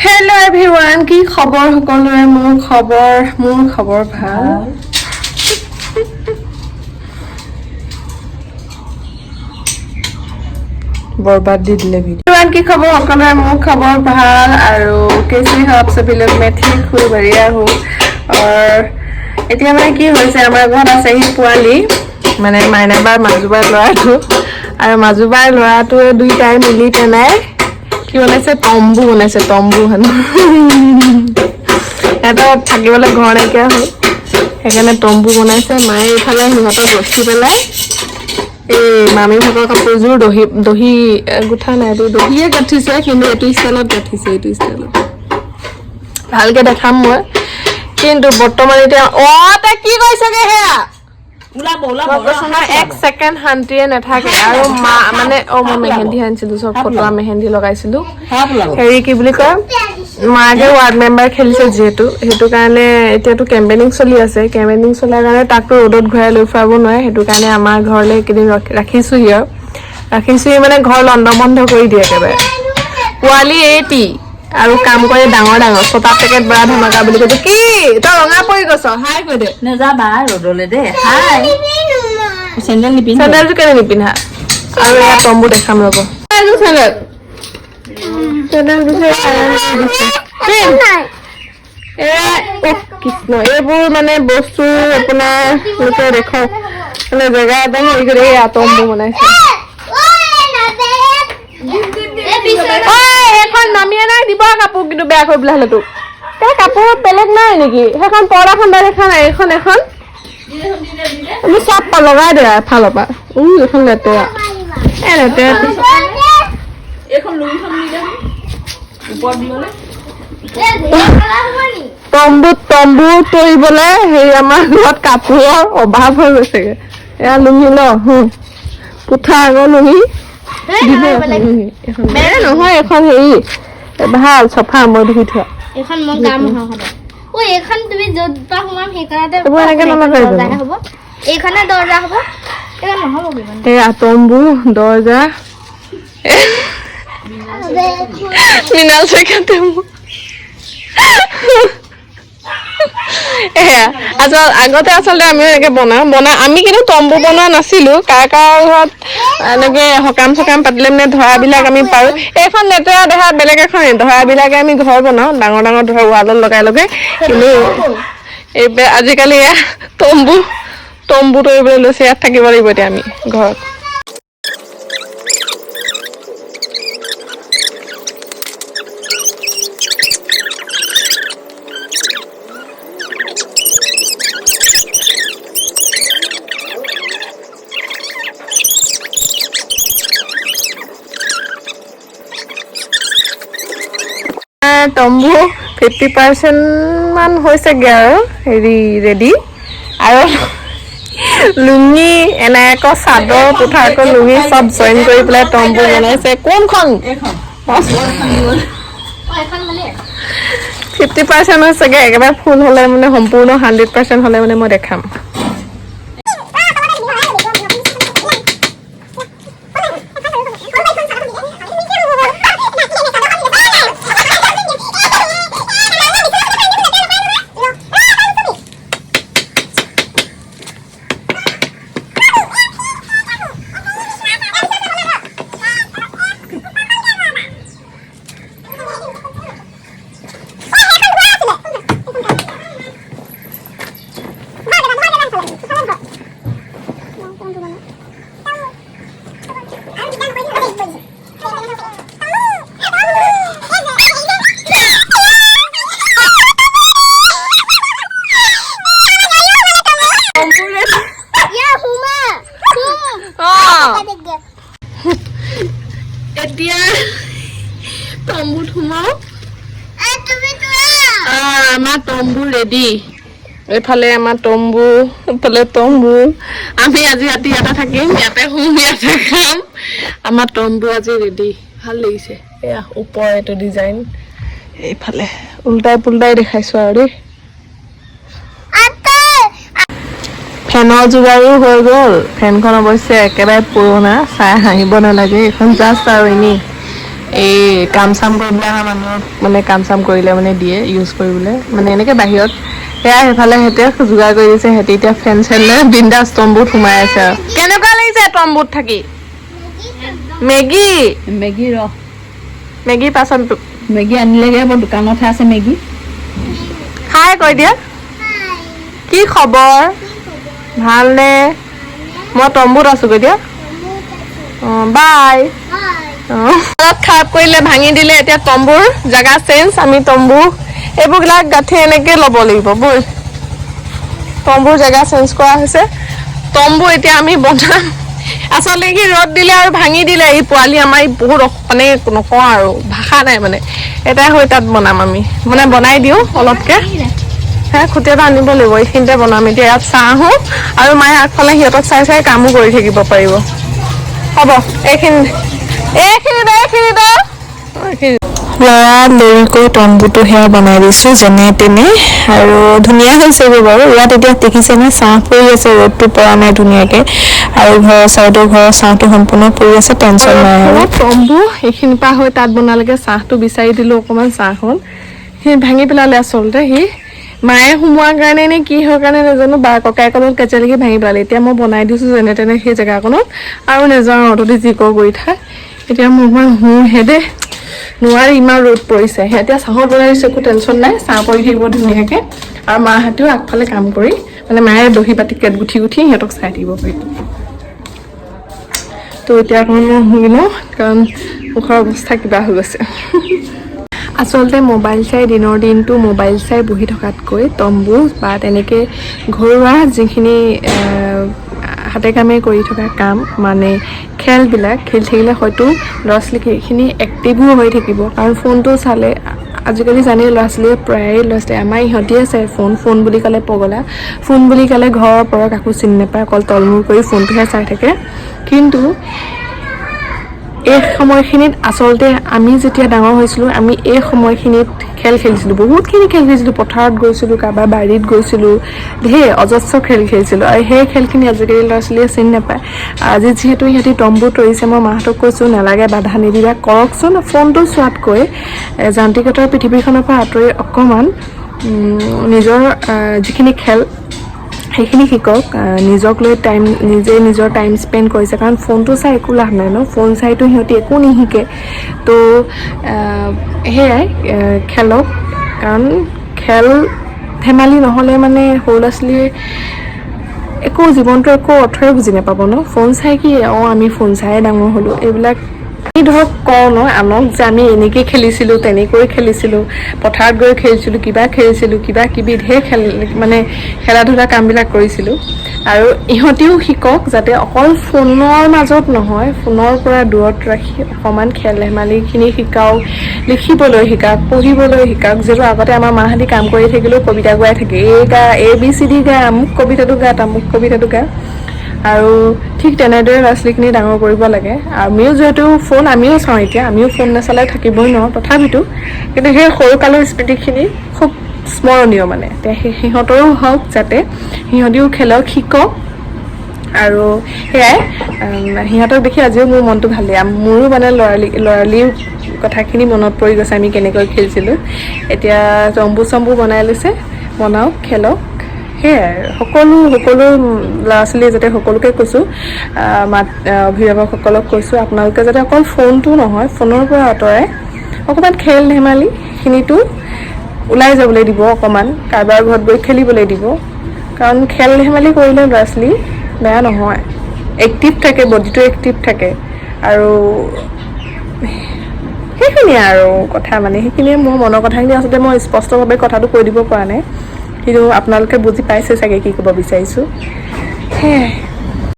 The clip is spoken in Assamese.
Hello everyone, কি খবৰ সকলোৰে মোৰ খবৰ ভাল बर्बाद दी दिले वीडियो की खबर সকলোৰে মোৰ খবৰ ভাল আৰু कैसे हो आप सभी लोग मैं ठीक हूँ बढ़िया हूँ और এতিয়া মানে কি হৈছে আমাৰ ঘৰত আছে হি পোৱালি মানে মাইনাবাৰ মাজুবাৰ লৰাটো আৰু মাজুবাৰ লৰাটোৱে দুইটাই মিলি পেলাই কি বনাইছে তম্বু বনাইছে তম্বু হানো এটা থাকিবলৈ ঘৰ নাইকিয়া হ'ল সেইকাৰণে তম্বু বনাইছে মায়ে ইফালে সিহঁতক ৰখি পেলাই এই মামী ভাগৰ কাপোৰযোৰ দহি গুঠা নাই দহিয়ে গাঠিছে কিন্তু এইটো ষ্টাইলত গাঠিছে এইটো ষ্টাইলত ভালকে দেখাম মই কিন্তু বৰ্তমান এতিয়া তে কি কৈছগে হেয়া এক সেকেন্ড শান্তিয়ে নাথাকে আৰু মানে মই মেহেন্দি আনিছিলো চব ফটোৱা মেহেন্দি লগাইছিলো হেৰি কি বুলি কয় মাকে ৱাৰ্ড মেম্বাৰ খেলিছে যিহেতু সেইটো কাৰণে এতিয়াতো কেম্পেইনিং চলি আছে কেম্পেইনিং চলাৰ কাৰণে তাকতো ৰ'দত ঘূৰাই লৈ ফুৰাব নোৱাৰে সেইটো কাৰণে আমাৰ ঘৰলৈ একেদিন ৰাখিছোহি মানে ঘৰ লণ্ডভণ্ড কৰি দিয়ে একেবাৰে পোৱালি এটি আৰু কাম কৰে ডাঙৰ ছটা পেকেট বৰা ধমাকা বুলি কৈছে কি তই ৰঙা পৰি গৈছ হাই কৈ দে নেযাবা ৰ'দলে দে হাই চেন্ডেল নিপিন্ধ চেন্ডেলটো কেনে নিপিন্ধা আৰু এয়া তম্বু দেখাম ৰ'ব কৃষ্ণ এইবোৰ মানে বস্তু আপোনাৰ লোকে দেখক মানে জেগা এটা হেৰি কৰি তম্বু বনাইছে এখন নামিয়ে নাই দিব কাপোৰ কিন্তু বেয়া কৰি পেলাই হ'লে তোক এই কাপোৰ বেলেগ নাই নেকি সেইখন পৰ্দাখন দেখা নাই এখন আমি চব লগাই দে এফালৰ পৰা এইখন লেতেৰা তম্বু তৰিবলে হেৰি আমাৰ ঘৰত কাপোৰৰ অভাৱ হৈ গৈছেগে এয়া লুঙি ল পুঠা আগৰ লুঙি নহয় এখন হেৰি ভাল চফা মই ধুই থোৱা এখন মই কাম সদায় এইখন তুমি য'ত পা সোমাম সেইকাৰণে হ'ব এইখনে দৰ্জা হ'ব এইখন নহ'ব কিমান এয়া তম্বু দৰ্জা মিনাল চেকাতে আগতে আচলতে আমিও এনেকে বনাই আমি কিন্তু তম্বু বনোৱা নাছিলো কাৰ ঘৰত এনেকে সকাম চকাম পাতিলে মানে ধৰাবিলাক আমি পাৰো এইখন লেতেৰা দেহা বেলেগ এখন ধৰাবিলাকে আমি ঘৰ বনাও ডাঙৰ ধৰা ৱালত লগাই কিন্তু আজিকালি এয়া তম্বু তৰিবলৈ লৈছে ইয়াত থাকিব লাগিব এতিয়া আমি ঘৰত তম্বু 50% মান হৈছেগে আৰু হেৰি ৰেডি আৰু লুঙি এনেকৈ চাদৰ পুঠাৰকৈ লুঙি চব জইন কৰি পেলাই তম্বু বনাইছে কোনখন 50% হৈছেগে একেবাৰে ফুল হ'লে মানে সম্পূৰ্ণ 100% হ'লে মানে মই দেখাম এতিয়া তম্বুত সোমাও আমাৰ তম্বু ৰেডি এইফালে আমাৰ তম্বু এইফালে তম্বু আমি আজি ৰাতি ইয়াতে থাকিম ইয়াতে শুম ইয়াতে খাম আমাৰ তম্বু আজি ৰেডি ভাল লাগিছে এয়া ওপৰ এইটো ডিজাইন এইফালে উল্টাই দেখাইছো আৰু দেই ফেনৰ যোগাৰো হৈ গ'ল ফেনখন অৱশ্যে একেবাৰে পুৰণা চাই হাঁহিব নালাগে এখন জাষ্ট আৰু এনেই এই কাম চাম কৰিবলৈ অহা মানুহক মানে কাম চাম কৰিলে মানে দিয়ে ইউজ কৰিবলৈ মানে এনেকৈ বাহিৰত সেয়া সেইফালে সিহঁতে যোগাৰ কৰি দিছে সিহঁতে এতিয়া ফেন চেন লৈ বিন্দাছ তম্বুত সোমাই আছে আৰু কেনেকুৱা লাগিছে তম্বুত থাকি মেগী মেগী ৰহ মেগী পাচন মেগী আনিলেগৈ মোৰ দোকানতহে আছে মেগী খাই কৈ দিয়া কি খবৰ ভালনে মই তম্বুত আছো কৈ দিয়া অঁ বাই খাপ কৰিলে ভাঙি দিলে এতিয়া তম্বুৰ জেগা চেঞ্জ আমি তম্বু এইবোৰবিলাক গাঁঠি এনেকৈ ল'ব লাগিব ব'ল তম্বুৰ জেগা চেঞ্জ কৰা হৈছে তম্বু এতিয়া আমি বনাম আচলতে কি ৰ'দ দিলে আৰু ভাঙি দিলে এই পোৱালি আমাৰ বহুত মানে নকওঁ আৰু ভাষা নাই মানে এটাই হৈ তাত বনাম আমি মানে বনাই দিওঁ অলপকৈ হে খুটি এটা আনিব লাগিব এইখিনিতে বনাম এতিয়া ইয়াত চাহ আহোঁ আৰু মায়ে আগফালে সিহঁতক চাই চাই কামো কৰি থাকিব পাৰিব হ'ব এইখিনিতে লৰা লৰিকৈ তম্বুটো সেয়া বনাই দিছো যেনে তেনে আৰু ধুনীয়া হৈছে বাৰু ইয়াত এতিয়া দেখিছেনে চাহ পৰি আছে ৰ'দটো পৰা নাই ধুনীয়াকৈ আৰু ঘৰৰ চাহটো সম্পূৰ্ণ পৰি আছে টেনশ্যন নাই আৰু তম্বু এইখিনিৰ পৰা হৈ তাত বনালেগে চাহটো বিচাৰি দিলোঁ অকণমান চাহখন সি ভাঙি পেলালে আচলতে সি মায়ে সোমোৱাৰ কাৰণে নে কি হয় কাৰণে নাজানো বা ককাইকলত কেঁচালিকে ভাঙি পেলালে এতিয়া মই বনাই দিছোঁ যেনে তেনে সেই জেগাকণত আৰু নেযাওঁ অতদি যি কৰ কৰি থাক এতিয়া মোৰ অকণমান শুহে দেই নোৱাৰি ইমান ৰ'দ পৰিছে এতিয়া চাহত বনাই দিছোঁ একো টেনশ্যন নাই চাহ পৰি থাকিব ধুনীয়াকৈ আৰু মাহঁতেও আগফালে কাম কৰি মানে মায়ে দহি বাতি কেট গুঠি সিহঁতক চাই থাকিব পাৰিব তো এতিয়া অকণমান মই শুই লওঁ কাৰণ মুখৰ অৱস্থা কিবা হৈ গৈছে আচলতে মোবাইল চাই দিনৰ দিনটো মোবাইল চাই বহি থকাতকৈ তম্বু বা তেনেকৈ ঘৰুৱা যিখিনি হাতে কামে কৰি থকা কাম মানে খেলবিলাক খেলি থাকিলে হয়তো ল'ৰা ছোৱালীখিনি এক্টিভো হৈ থাকিব কাৰণ ফোনটো চালে আজিকালি জানেই ল'ৰা ছোৱালীয়ে প্ৰায়ে ল'ৰা ছোৱালী আমাৰ ইহঁতিয়ে চাই ফোন বুলি ক'লে পগলা ফোন বুলি ক'লে ঘৰৰ পৰা কাকো চিনি নাপায় অকল তলমূৰ কৰি ফোনটোহে চাই থাকে কিন্তু এই সময়খিনিত আচলতে আমি যেতিয়া ডাঙৰ হৈছিলোঁ আমি এই সময়খিনিত খেল খেলিছিলোঁ বহুতখিনি খেল খেলিছিলোঁ পথাৰত গৈছিলোঁ কাৰোবাৰ বাৰীত গৈছিলোঁ ঢেৰ অজস্ৰ খেল খেলিছিলোঁ আৰু সেই খেলখিনি আজিকালি ল'ৰা ছোৱালীয়ে চিনি নাপায় আজি যিহেতু সিহঁতি তম্বু তৰিছে মই মাহঁতক কৈছোঁ নালাগে বাধা নিদিবা কৰকচোন ফোনটো চোৱাতকৈ যান্ত্ৰিকতাৰ পৃথিৱীখনৰ পৰা আঁতৰি অকণমান নিজৰ যিখিনি খেল সেইখিনি শিকক নিজক লৈ নিজৰ টাইম স্পেণ্ড কৰিছে কাৰণ ফোনটো চাই একো লাভ নাই ন ফোন চাইতো সিহঁতি একো নিশিকে তো সেয়াই খেলক কাৰণ খেল ধেমালি নহ'লে মানে সৰু ল'ৰা ছোৱালীয়ে একো জীৱনটো একো অৰ্থই বুজি নাপাব ন ফোন চাই কি আমি ফোন চাই ডাঙৰ হ'লোঁ এইবিলাক আমি ধৰক কওঁ ন আনক যে আমি এনেকৈ খেলিছিলোঁ তেনেকৈ খেলিছিলোঁ পথাৰত গৈ খেলিছিলোঁ কিবা কিবি ঢেৰ মানে খেলা ধূলা কামবিলাক কৰিছিলোঁ আৰু ইহঁতিও শিকক যাতে অকল ফোনৰ মাজত নহয় ফোনৰ পৰা দূৰত ৰাখি অকণমান খেল ধেমালিখিনি শিকাওক লিখিবলৈ শিকাওক পঢ়িবলৈ শিকাওক যিহেতু আগতে আমাৰ মাহঁতি কাম কৰি থাকিলেও কবিতা গোৱাই থাকে ABCD গা আমুক কবিতাটো গা তামুক কবিতাটো গা আৰু ঠিক তেনেদৰে ল'ৰা ছোৱালীখিনি ডাঙৰ কৰিব লাগে আমিও যিহেতু ফোন আমিও চাওঁ এতিয়া আমিও ফোন নাচালে থাকিবই নোৱাৰোঁ তথাপিতো কিন্তু সেই সৰুকালৰ স্মৃতিখিনি খুব স্মৰণীয় মানে সিহঁতৰো হওক যাতে সিহঁতিও খেলক শিকক আৰু সেয়াই সিহঁতক দেখি আজিও মোৰ মনটো ভাল লাগে মোৰো মানে লৰালিৰ কথাখিনি মনত পৰি গৈছে আমি কেনেকৈ খেলিছিলোঁ এতিয়া চম্বু বনাই লৈছে বনাওক খেলক সেয়াই সকলো ল'ৰা ছোৱালীয়ে যাতে সকলোকে কৈছোঁ অভিভাৱকসকলক কৈছোঁ আপোনালোকে যাতে অকল ফোনটো নহয় ফোনৰ পৰা আঁতৰাই অকণমান খেল ধেমালিখিনিতো ওলাই যাবলৈ দিব অকণমান কাৰোবাৰ ঘৰত গৈ খেলিবলৈ দিব কাৰণ খেল ধেমালি কৰিলে ল'ৰা ছোৱালী বেয়া নহয় এক্টিভ থাকে বডিটো এক্টিভ থাকে আৰু সেইখিনিয়ে আৰু কথা মানে সেইখিনিয়ে মোৰ মনৰ কথাখিনি আচলতে মই স্পষ্টভাৱে কথাটো কৈ দিব পৰা নাই কিন্তু আপোনালোকে বুজি পাইছে চাগে কি ক'ব বিচাৰিছোঁ সেয়াই